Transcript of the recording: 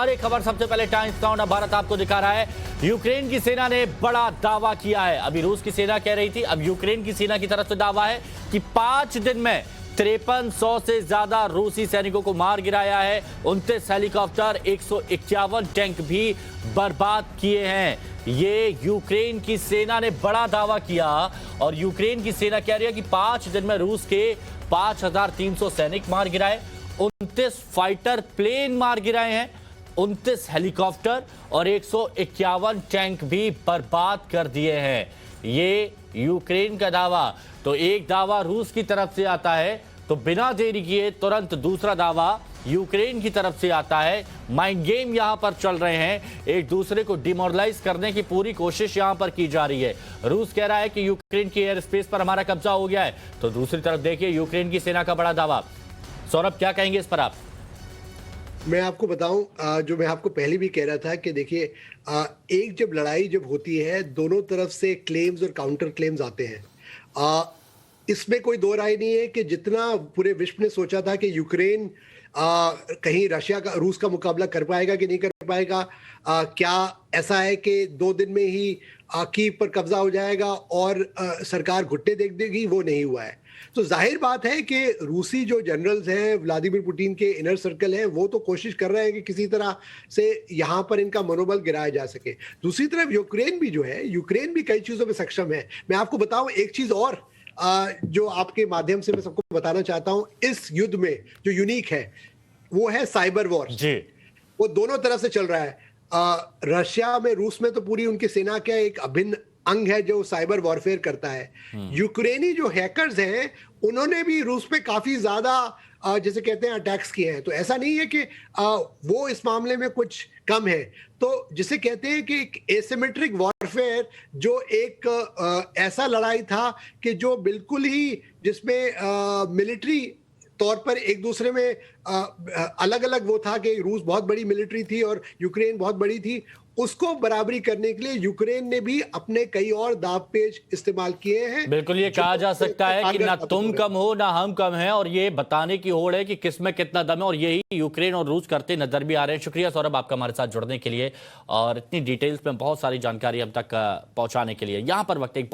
और एक खबर सबसे पहले टाइम्स नाउ ना भारत आपको दिखा रहा है। यूक्रेन की सेना ने बड़ा दावा किया है। अभी रूस की सेना कह रही थी, अब यूक्रेन की सेना की तरफ से दावा है कि 5 दिन में 5300 से ज्यादा रूसी सैनिकों को मार गिराया है। 29 हेलीकॉप्टर, 151 टैंक भी बर्बाद किए हैं। ये यूक्रेन की सेना ने बड़ा दावा किया और यूक्रेन की सेना कह रही है कि 5 दिन में रूस के 5300 सैनिक मार गिराए, 29 फाइटर प्लेन मार गिराए हैं, 29 हेलीकॉप्टर और 151 टैंक भी बर्बाद कर दिए हैं। ये यूक्रेन का दावा। तो एक दावा रूस की तरफ से आता है तो बिना देरी किए तुरंत दूसरा दावा यूक्रेन की तरफ से आता है। माइंड गेम यहां पर चल रहे हैं, एक दूसरे को डिमोरलाइज करने की पूरी कोशिश यहां पर की जा रही है। रूस कह रहा है कि यूक्रेन की एयर स्पेस पर हमारा कब्जा हो गया है, तो दूसरी तरफ देखिए यूक्रेन की सेना का बड़ा दावा। सौरभ, क्या कहेंगे इस पर आप? मैं आपको बताऊं, जो मैं आपको पहले भी कह रहा था कि देखिए, एक जब लड़ाई जब होती है दोनों तरफ से क्लेम्स और काउंटर क्लेम्स आते हैं। इसमें कोई दो राय नहीं है कि जितना पूरे विश्व ने सोचा था कि यूक्रेन कहीं रूस का मुकाबला कर पाएगा कि नहीं कर पाएगा, क्या ऐसा है कि 2 दिन में ही कीव पर कब्जा हो जाएगा और सरकार घुट्टे देख देगी, वो नहीं हुआ है। तो जाहिर बात है कि रूसी जो जनरल्स हैं, व्लादिमीर पुतिन के इनर सर्कल हैं, वो तो कोशिश कर रहे हैं कि किसी तरह से यहाँ पर इनका मनोबल गिराया जा सके। दूसरी तरफ यूक्रेन भी जो है, यूक्रेन भी कई चीज़ों में सक्षम है। मैं आपको बताऊं एक चीज़ और, जो आपके माध्यम से मैं सबको बताना चाहता हूं, इस युद्ध में जो यूनिक है वो है साइबर वॉर जी। वो दोनों तरफ से चल रहा है। रशिया में, रूस में तो पूरी उनकी सेना का एक अभिन्न अंग है जो साइबर वॉरफेयर करता है। यूक्रेनी जो हैकर्स हैं उन्होंने भी रूस पे काफी ज्यादा जैसे कहते हैं अटैक्स किए हैं। तो ऐसा नहीं है कि वो इस मामले में कुछ कम है। तो जिसे कहते हैं कि एक एसिमेट्रिक वॉरफेयर, जो एक ऐसा लड़ाई था कि जो बिल्कुल ही जिसमें मिलिट्री तौर पर एक दूसरे में अलग अलग वो था कि रूस बहुत बड़ी मिलिट्री थी और यूक्रेन बहुत बड़ी थी, उसको बराबरी करने के लिए यूक्रेन ने भी अपने कई और दाव पेच इस्तेमाल किए हैं। बिल्कुल, ये कहा जा सकता है कि ना तुम कम हो ना हम कम हैं, और ये बताने की होड़ है कि किसमें कितना दम है, और यही यूक्रेन और रूस करते नजर भी आ रहे हैं। शुक्रिया सौरभ आपका हमारे साथ जुड़ने के लिए और इतनी डिटेल्स में बहुत सारी जानकारी अब तक पहुंचाने के लिए। यहां पर वक्त एक